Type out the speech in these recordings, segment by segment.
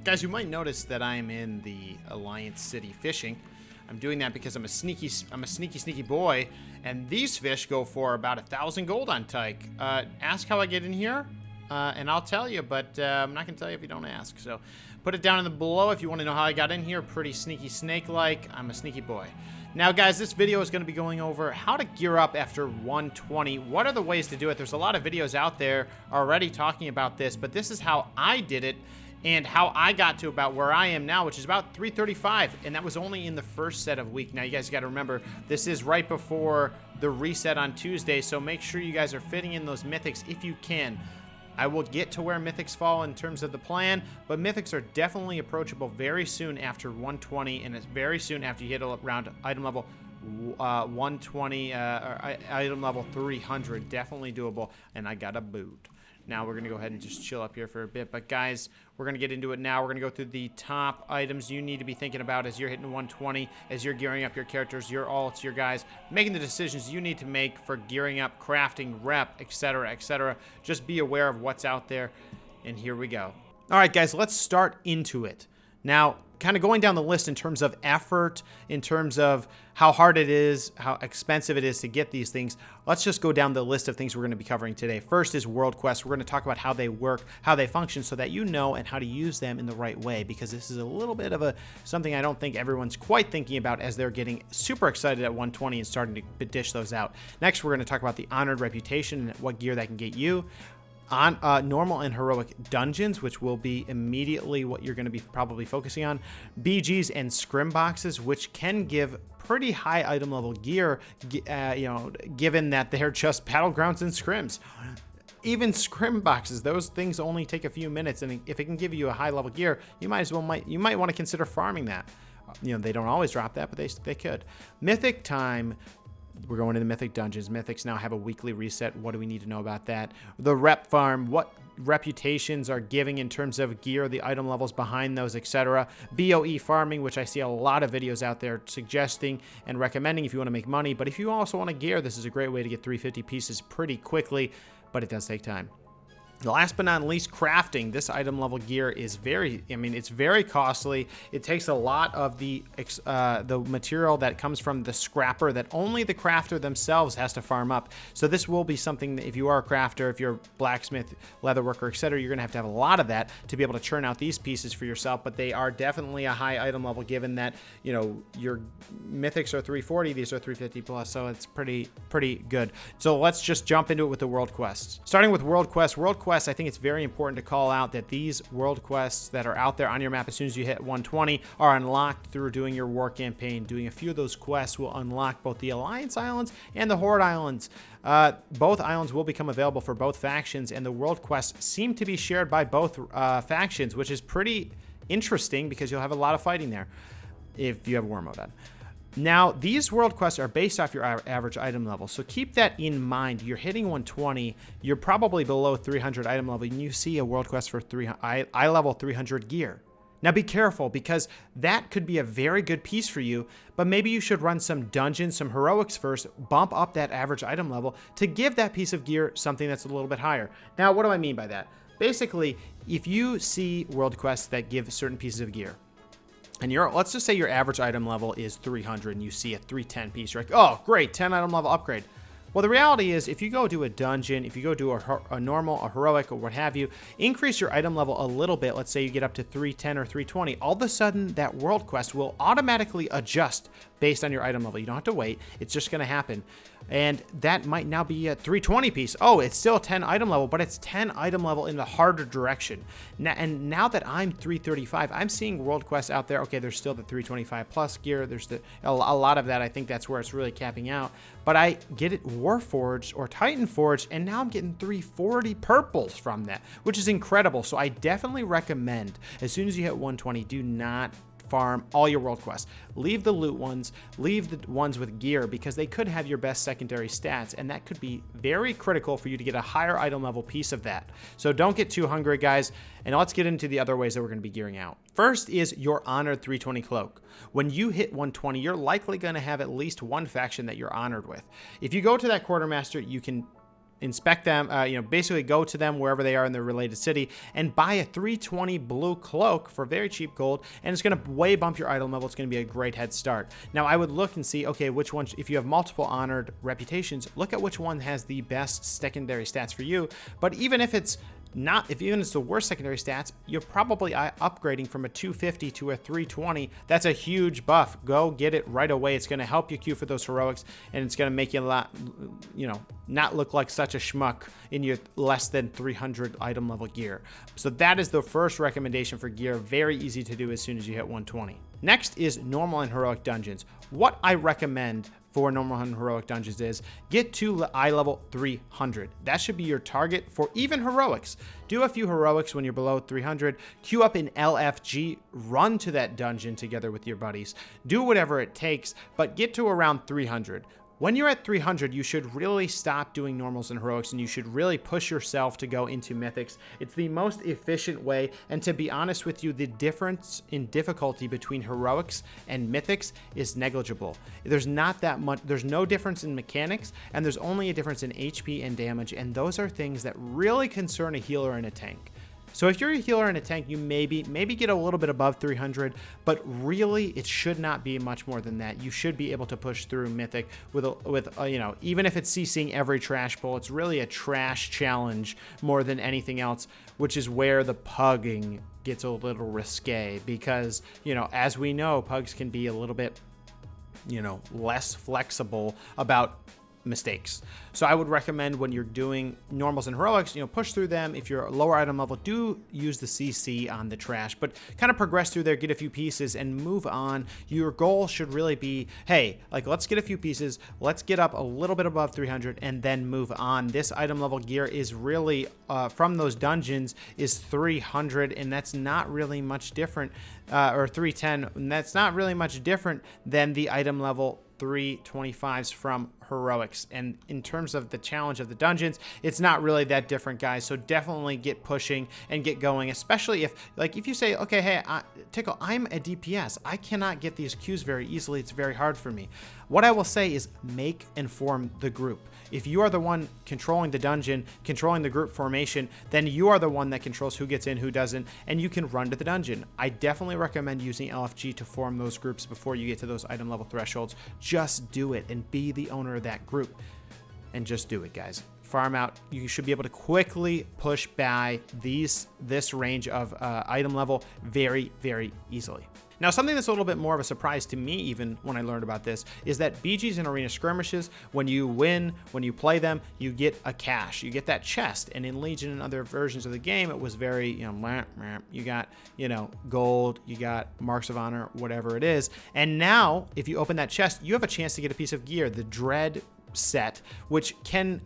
Guys, you might notice that I'm in the Alliance City fishing. I'm doing that because I'm a sneaky boy, and these fish go for about 1,000 gold on Tyke. Ask how I get in here, and I'll tell you, but I'm not going to tell you if you don't ask. So put it down in the below if you want to know how I got in here. Pretty sneaky snake-like. I'm a sneaky boy. Now, guys, this video is going to be going over how to gear up after 120. What are the ways to do it? There's a lot of videos out there already talking about this, but this is how I did it. And how I got to about where I am now, which is about 335, and that was only in the first set of week. Now, you guys got to remember, this is right before the reset on Tuesday, so make sure you guys are fitting in those mythics if you can. I will get to where mythics fall in terms of the plan, but mythics are definitely approachable very soon after 120, and it's very soon after you hit around item level 120 or item level 300. Definitely doable, and I got a boot. Now we're going to go ahead and just chill up here for a bit. But guys, we're going to get into it now. We're going to go through the top items you need to be thinking about as you're hitting 120, as you're gearing up your characters, your alts, your guys, making the decisions you need to make for gearing up, crafting, rep, etc., etc. Just be aware of what's out there. And here we go. All right, guys, let's start into it. Now, kind of going down the list in terms of effort, in terms of how hard it is, how expensive it is to get these things, let's just go down the list of things we're going to be covering today. First is world quests. We're going to talk about how they work, how they function, so that you know and how to use them in the right way, because this is a little bit of something I don't think everyone's quite thinking about as they're getting super excited at 120 and starting to dish those out. Next, we're going to talk about the honored reputation and what gear that can get you. On normal and heroic dungeons, which will be immediately what you're going to be probably focusing on. BGs and scrim boxes, which can give pretty high item level gear, given that they're just battlegrounds and scrims. Even scrim boxes, those things only take a few minutes, and if it can give you a high level gear, you might want to consider farming that. They don't always drop that, but they could. Mythic time. We're going to the Mythic dungeons. Mythics now have a weekly reset. What do we need to know about that? The rep farm, what reputations are giving in terms of gear, the item levels behind those, etc. BOE farming, which I see a lot of videos out there suggesting and recommending if you want to make money. But if you also want to gear, this is a great way to get 350 pieces pretty quickly, but it does take time. Last but not least, crafting. This item level gear is it's very costly. It takes a lot of the material that comes from the scrapper that only the crafter themselves has to farm up. So this will be something that if you are a crafter, if you're a blacksmith, leatherworker, etc., you're gonna have to have a lot of that to be able to churn out these pieces for yourself. But they are definitely a high item level, given that your mythics are 340, these are 350 plus, so it's pretty good. So let's just jump into it with the world quests. Starting with world quests. I think it's very important to call out that these world quests that are out there on your map as soon as you hit 120 are unlocked through doing your war campaign. Doing a few of those quests will unlock both the Alliance Islands and the Horde Islands. Both islands will become available for both factions, and the world quests seem to be shared by both factions, which is pretty interesting because you'll have a lot of fighting there if you have war mode on. Now, these world quests are based off your average item level, so keep that in mind. You're hitting 120, you're probably below 300 item level, and you see a world quest for eye level 300 gear. Now be careful, because that could be a very good piece for you, but maybe you should run some dungeons, some heroics first, bump up that average item level to give that piece of gear something that's a little bit higher. Now, what do I mean by that? Basically, if you see world quests that give certain pieces of gear, and let's just say your average item level is 300 and you see a 310 piece, you're like, oh, great, 10 item level upgrade. Well, the reality is, if you go do a dungeon, if you go do a normal, a heroic, or what have you, increase your item level a little bit. Let's say you get up to 310 or 320. All of a sudden, that world quest will automatically adjust based on your item level. You don't have to wait. It's just going to happen. And that might now be a 320 piece. Oh, it's still 10 item level, but it's 10 item level in the harder direction. And now that I'm 335, I'm seeing world quests out there. Okay, there's still the 325 plus gear. There's a lot of that. I think that's where it's really capping out. But I get it Warforged or Titan Forged, and now I'm getting 340 purples from that, which is incredible. So I definitely recommend, as soon as you hit 120, do not farm all your world quests. Leave the loot ones, leave the ones with gear, because they could have your best secondary stats, and that could be very critical for you to get a higher item level piece of that. So don't get too hungry, guys, and let's get into the other ways that we're going to be gearing out. First is your honored 320 cloak. When you hit 120, you're likely going to have at least one faction that you're honored with. If you go to that quartermaster, you can inspect them, basically go to them wherever they are in the related city and buy a 320 blue cloak for very cheap gold, and it's going to way bump your item level. It's going to be a great head start. Now, I would look and see, okay, which one, if you have multiple honored reputations, look at which one has the best secondary stats for you. But even if it's not, if even it's the worst secondary stats, you're probably upgrading from a 250 to a 320. That's a huge buff. Go get it right away. It's going to help you queue for those heroics, and it's going to make you a lot, not look like such a schmuck in your less than 300 item level gear. So that is the first recommendation for gear. Very easy to do as soon as you hit 120. Next is normal and heroic dungeons. What I recommend for normal and heroic dungeons is get to eye level 300. That should be your target for even heroics. Do a few heroics when you're below 300, queue up in LFG, run to that dungeon together with your buddies. Do whatever it takes, but get to around 300. When you're at 300, you should really stop doing normals and heroics, and you should really push yourself to go into mythics. It's the most efficient way, and to be honest with you, the difference in difficulty between heroics and mythics is negligible. There's not that much, there's no difference in mechanics, and there's only a difference in HP and damage, and those are things that really concern a healer and a tank. So if you're a healer and a tank, you maybe get a little bit above 300, but really it should not be much more than that. You should be able to push through Mythic with even if it's CCing every trash pull, it's really a trash challenge more than anything else, which is where the pugging gets a little risque because, as we know, pugs can be a little bit, less flexible about mistakes. So I would recommend when you're doing normals and heroics, push through them. If you're lower item level, do use the CC on the trash, but kind of progress through there, get a few pieces and move on. Your goal should really be, hey, let's get a few pieces, let's get up a little bit above 300 and then move on. This item level gear is really from those dungeons is 300, and that's not really much different, or 310, and that's not really much different than the item level 325s from heroics. And in terms of the challenge of the dungeons, it's not really that different, guys. So definitely get pushing and get going, especially if you say, okay, hey, Tiqqle, I'm a DPS, I cannot get these queues very easily, it's very hard for me. What I will say is make and form the group. If you are the one controlling the dungeon, controlling the group formation, then you are the one that controls who gets in, who doesn't, and you can run to the dungeon. I definitely recommend using LFG to form those groups before you get to those item level thresholds. Just do it and be the owner of that group. And just do it, guys. Farm out. You should be able to quickly push by this range of item level very, very easily. Now, something that's a little bit more of a surprise to me, even when I learned about this, is that BGs and arena skirmishes, when you win, when you play them, you get a cache. You get that chest. And in Legion and other versions of the game, it was very, you got, gold, you got marks of honor, whatever it is. And now, if you open that chest, you have a chance to get a piece of gear, the Dread set, which can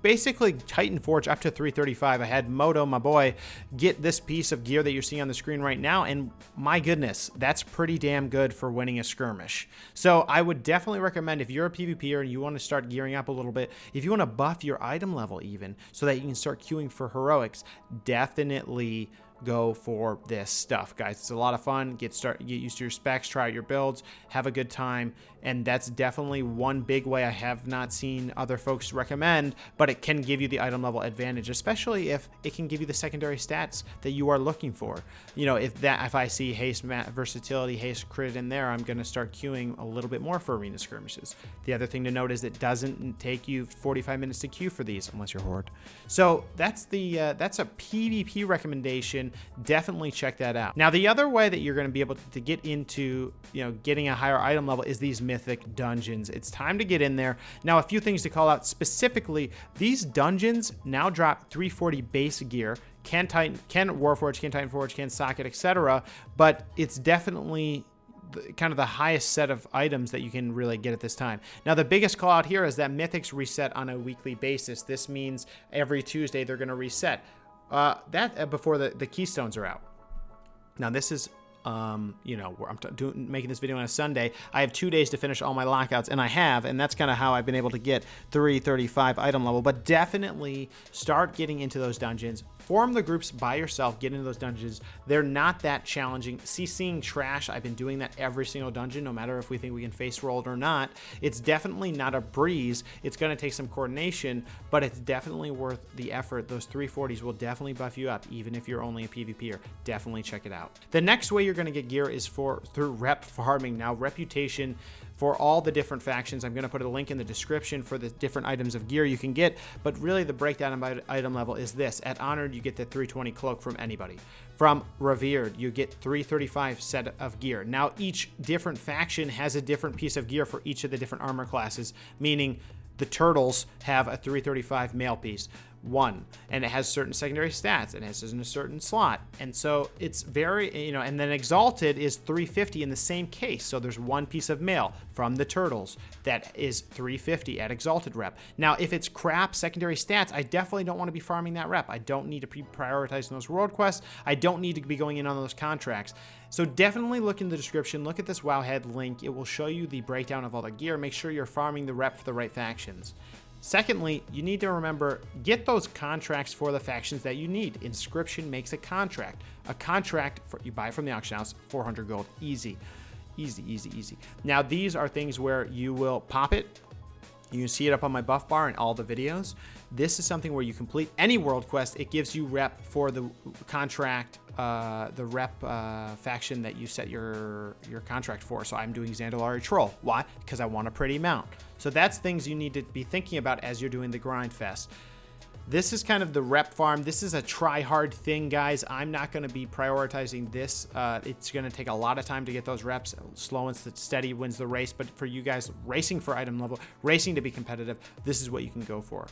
basically Titan Forge up to 335. I had Moto, my boy, get this piece of gear that you're seeing on the screen right now, and my goodness, that's pretty damn good for winning a skirmish. So I would definitely recommend, if you're a PvPer and you want to start gearing up a little bit, if you want to buff your item level even so that you can start queuing for heroics, definitely go for this stuff, guys. It's a lot of fun. Get used to your specs, try out your builds, have a good time, and that's definitely one big way I have not seen other folks recommend, but it can give you the item level advantage, especially if it can give you the secondary stats that you are looking for. If I see haste, versatility, haste, crit in there, I'm going to start queuing a little bit more for arena skirmishes. The other thing to note is it doesn't take you 45 minutes to queue for these unless you're Horde. So that's a PvP recommendation. Definitely check that out. Now, the other way that you're going to be able to get into, getting a higher item level is these mythic dungeons. It's time to get in there. Now, a few things to call out specifically. These dungeons now drop 340 base gear. Can Warforge, can Titan Forge, can Socket, etc. But it's definitely kind of the highest set of items that you can really get at this time. Now, the biggest call out here is that mythics reset on a weekly basis. This means every Tuesday they're going to reset. Before the keystones are out. Now, this is, where I'm making this video on a Sunday. I have 2 days to finish all my lockouts, and I have, and that's kind of how I've been able to get 335 item level. But definitely start getting into those dungeons, form the groups by yourself, get into those dungeons. They're not that challenging. CCing trash, I've been doing that every single dungeon, no matter if we think we can face roll it or not. It's definitely not a breeze. It's going to take some coordination, but it's definitely worth the effort. Those 340s will definitely buff you up, even if you're only a PvPer. Definitely check it out. The next way you're going to get gear is through rep farming. Now, reputation for all the different factions. I'm going to put a link in the description for the different items of gear you can get, but really the breakdown by item level is this. At Honored, you get the 320 cloak from anybody. From Revered, you get 335 set of gear. Now, each different faction has a different piece of gear for each of the different armor classes, meaning the Turtles have a 335 mail piece, and it has certain secondary stats, and it has in a certain slot, and so it's very, and then Exalted is 350 in the same case, so there's one piece of mail from the Turtles that is 350 at Exalted rep. Now, if it's crap secondary stats, I definitely don't want to be farming that rep. I don't need to be prioritizing those world quests. I don't need to be going in on those contracts. So definitely look in the description, look at this Wowhead link. It will show you the breakdown of all the gear. Make sure you're farming the rep for the right factions. Secondly, you need to remember, get those contracts for the factions that you need. Inscription makes a contract. A contract you buy from the auction house, 400 gold. Easy. Easy, easy, easy. Now, these are things where you will pop it. You can see it up on my buff bar in all the videos. This is something where you complete any world quest. It gives you rep for the contract, the rep faction that you set your contract for. So I'm doing Zandalari Troll. Why? Because I want a pretty mount. So that's things you need to be thinking about as you're doing the grind fest. This is kind of the rep farm. This is a try hard thing, guys. I'm not going to be prioritizing this. It's going to take a lot of time to get those reps. Slow and steady wins the race. But for you guys racing for item level, racing to be competitive, this is what you can go for.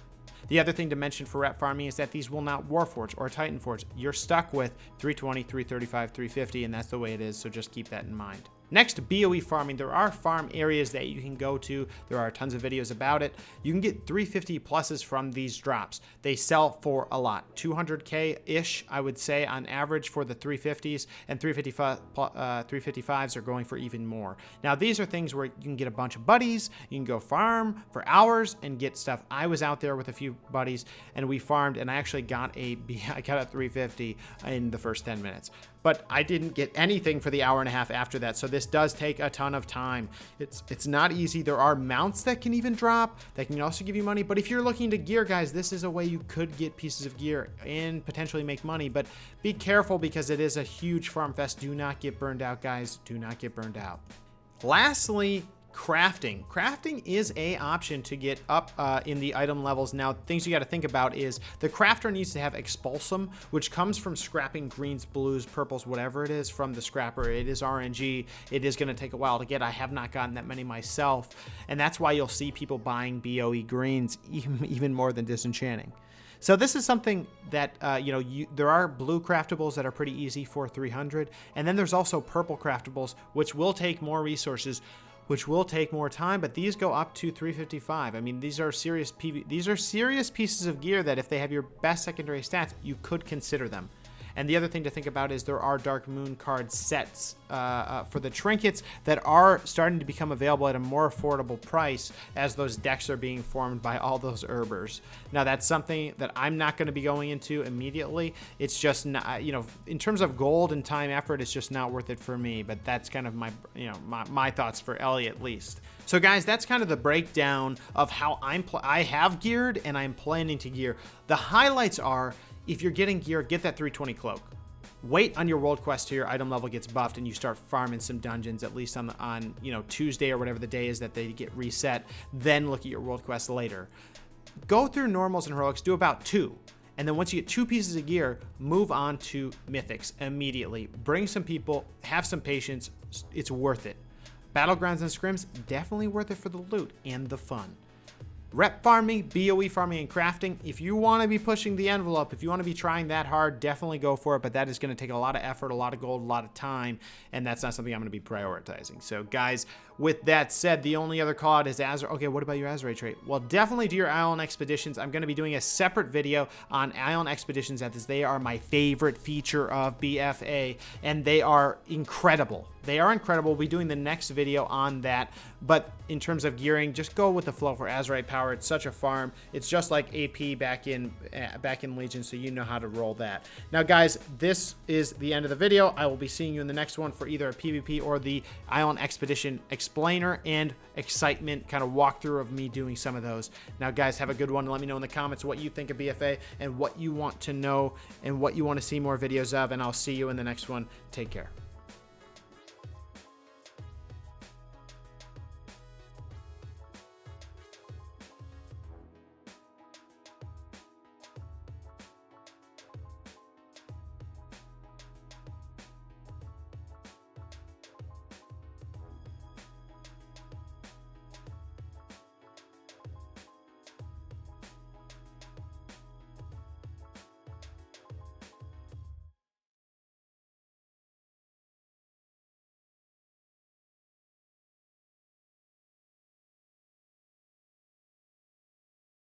The other thing to mention for rep farming is that these will not Warforge or Titan Forge. You're stuck with 320, 335, 350, and that's the way it is, so just keep that in mind. Next, BOE farming. There are farm areas that you can go to. There are tons of videos about it. You can get 350 pluses from these drops. They sell for a lot. 200K-ish, I would say, on average for the 350s, and 355s are going for even more. Now, these are things where you can get a bunch of buddies. You can go farm for hours and get stuff. I was out there with a few buddies, and we farmed, and I actually got a 350 in the first 10 minutes. But I didn't get anything for the hour and a half after that, so this does take a ton of time. It's not easy. There are mounts that can even drop, that can also give you money, but if you're looking to gear, guys, this is a way you could get pieces of gear and potentially make money, but be careful because it is a huge farm fest. Do not get burned out, guys. Do not get burned out. Lastly, crafting. Crafting is an option to get up in the item levels. Now, things you got to think about is the crafter needs to have Expulsum, which comes from scrapping greens, blues, purples, whatever it is from the scrapper. It is RNG. It is going to take a while to get. I have not gotten that many myself, and that's why you'll see people buying BOE greens even more than disenchanting. So this is something that, there are blue craftables that are pretty easy for 300, and then there's also purple craftables, which will take more resources, which will take more time, but these go up to 355. I mean, these are serious pieces of gear that if they have your best secondary stats, you could consider them. And the other thing to think about is there are Dark Moon card sets for the trinkets that are starting to become available at a more affordable price as those decks are being formed by all those herbers. Now, that's something that I'm not going to be going into immediately. It's just not, in terms of gold and time effort, it's just not worth it for me. But that's kind of my thoughts for Ellie at least. So guys, that's kind of the breakdown of how I have geared and I'm planning to gear. The highlights are, if you're getting gear, get that 320 cloak. Wait on your world quest till your item level gets buffed and you start farming some dungeons, at least on Tuesday or whatever the day is that they get reset. Then look at your world quest later. Go through normals and heroics, do about 2. And then once you get 2 pieces of gear, move on to mythics immediately. Bring some people, have some patience. It's worth it. Battlegrounds and scrims, definitely worth it for the loot and the fun. Rep farming, BOE farming, and crafting. If you want to be pushing the envelope, if you want to be trying that hard, definitely go for it. But that is going to take a lot of effort, a lot of gold, a lot of time, and that's not something I'm going to be prioritizing. So, guys, with that said, the only other call out is Azeroth. Okay, what about your Azeroth trait? Well, definitely do your Island Expeditions. I'm going to be doing a separate video on Island Expeditions, as they are my favorite feature of BFA, and they are incredible. They are incredible. We'll be doing the next video on that. But in terms of gearing, just go with the flow for Azerite power. It's such a farm. It's just like AP back in Legion, so you know how to roll that. Now, guys, this is the end of the video. I will be seeing you in the next one for either a PvP or the Island Expedition explainer and excitement kind of walkthrough of me doing some of those. Now, guys, have a good one. Let me know in the comments what you think of BFA and what you want to know and what you want to see more videos of, and I'll see you in the next one. Take care.